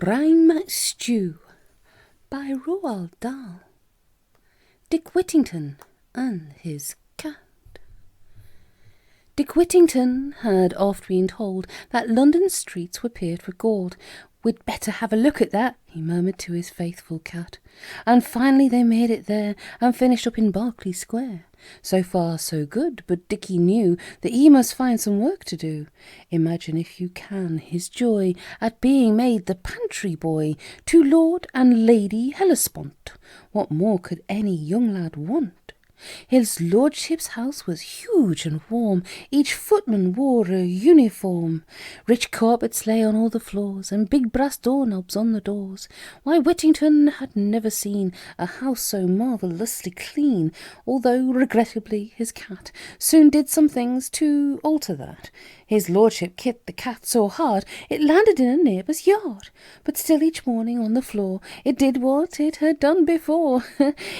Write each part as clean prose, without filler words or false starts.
Rhyme Stew by Roald Dahl. Dick Whittington and His Cat. Dick Whittington had oft been told that London streets were paved with gold. "We'd better have a look at that," he murmured to his faithful cat. And finally they made it there and finished up in Berkeley Square. So far so good, but Dickie knew that he must find some work to do. Imagine, if you can, his joy at being made the pantry boy to Lord and Lady Hellespont. What more could any young lad want? His lordship's house was huge and warm. Each footman wore a uniform. Rich carpets lay on all the floors, and big brass doorknobs on the doors. Why, Whittington had never seen a house so marvellously clean, although, regrettably, his cat soon did some things to alter that. His lordship kicked the cat so hard it landed in a neighbour's yard, but still each morning on the floor it did what it had done before.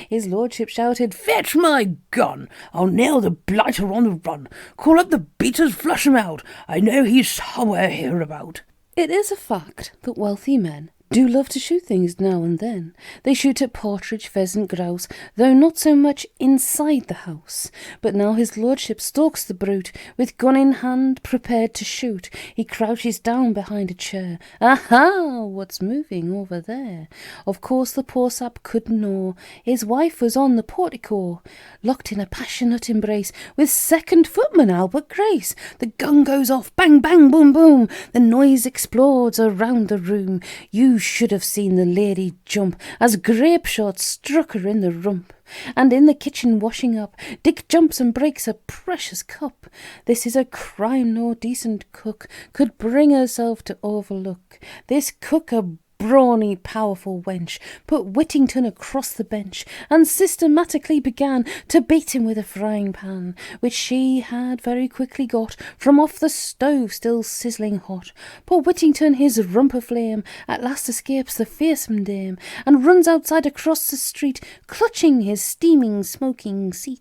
His lordship shouted, "Fetch my gun! I'll nail the blighter on the run. Call up the beaters, flush him out. I know he's somewhere hereabout." It is a fact that wealthy men do love to shoot things now and then. They shoot at partridge, pheasant, grouse, though not so much inside the house. But now his lordship stalks the brute, with gun in hand, prepared to shoot. He crouches down behind a chair. Aha! What's moving over there? Of course the poor sap couldn't know. His wife was on the portico, locked in a passionate embrace with second footman Albert Grace. The gun goes off, bang, bang, boom, boom. The noise explodes around the room. You should have seen the lady jump as grape shot struck her in the rump. And in the kitchen washing up, Dick jumps and breaks a precious cup. This is a crime no decent cook could bring herself to overlook. This cook, a brawny, powerful wench, put Whittington across the bench and systematically began to beat him with a frying pan, which she had very quickly got from off the stove, still sizzling hot. Poor Whittington, his rump aflame, at last escapes the fearsome dame and runs outside across the street, clutching his steaming, smoking seat.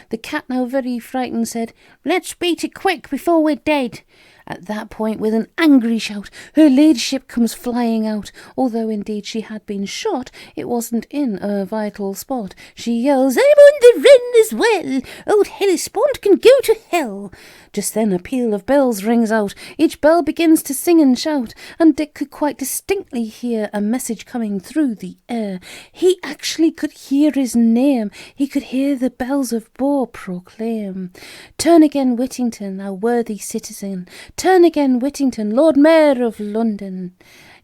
The cat, now very frightened, said, "Let's beat it quick before we're dead." At that point, with an angry shout, her ladyship comes flying out. Although indeed she had been shot, it wasn't in a vital spot. She yells, "I'm on the run as well. Old Hellespont can go to hell." Just then a peal of bells rings out. Each bell begins to sing and shout, and Dick could quite distinctly hear a message coming through the air. He actually could hear his name. He could hear the bells of Bow proclaim, "Turn again, Whittington, thou worthy citizen. Turn again, Whittington, Lord Mayor of London."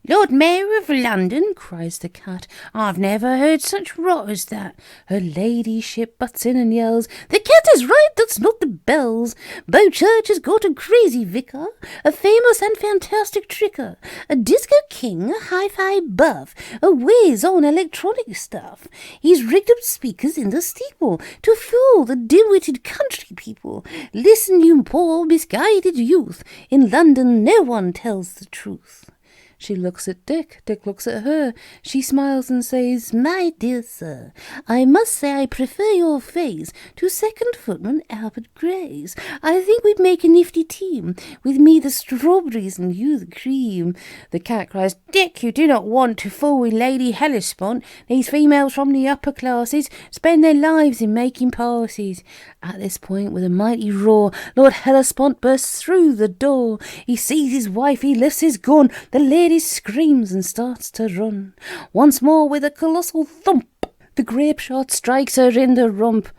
"Lord Mayor of London," cries the cat, "I've never heard such rot as that." Her ladyship butts in and yells, "The cat is right, that's not the bells. Bow Church has got a crazy vicar, a famous and fantastic tricker, a disco king, a hi-fi buff, a whiz on electronic stuff. He's rigged up speakers in the steeple to fool the dim-witted country people. Listen, you poor misguided youth, in London no one tells the truth." She looks at Dick. Dick looks at her. She smiles and says, "My dear sir, I must say I prefer your face to second footman Albert Grace. I think we'd make a nifty team, with me the strawberries and you the cream." The cat cries, "Dick, you do not want to fool with Lady Hellespont. These females from the upper classes spend their lives in making passes." At this point, with a mighty roar, Lord Hellespont bursts through the door. He sees his wife, he lifts his gun. The lady screams and starts to run. Once more, with a colossal thump, the grape shot strikes her in the rump.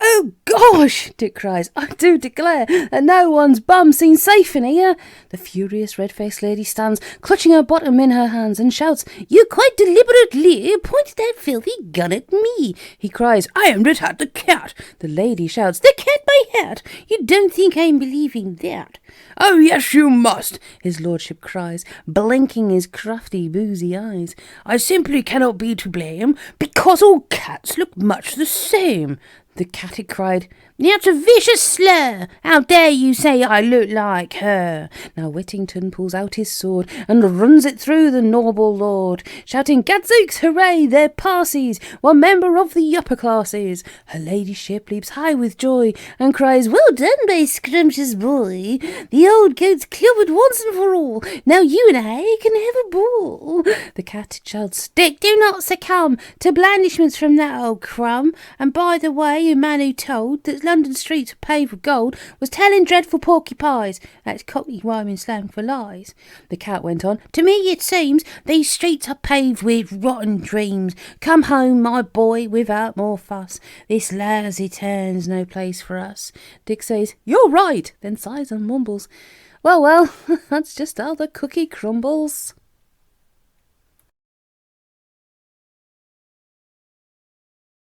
"Oh gosh!" Dick cries. "I do declare that no one's bum seems safe in here." The furious red-faced lady stands, clutching her bottom in her hands, and shouts, "You quite deliberately pointed that filthy gun at me." He cries, "I aimed at the cat." The lady shouts, "The cat, my hat! You don't think I'm believing that?" "Oh yes, you must," his lordship cries, blinking his crafty, boozy eyes. "I simply cannot be to blame, because all cats look much the same." The cat had cried, "That's a vicious slur! How dare you say I look like her?" Now Whittington pulls out his sword and runs it through the noble lord, shouting, "Gadzooks, hooray, they're parsees, one member of the upper classes." Her ladyship leaps high with joy and cries, "Well done, my scrumptious boy! The old goat's clobbered once and for all. Now you and I can have a ball." The cat shouts, "Stick, do not succumb to blandishments from that old crumb. And by the way, a man who told that London streets were paved with gold was telling dreadful porcupines." That's Cockney rhyming slang for lies. The cat went on, "To me it seems these streets are paved with rotten dreams. Come home, my boy, without more fuss. This lousy town's no place for us." Dick says, "You're right," then sighs and mumbles, Well, that's just how the cookie crumbles."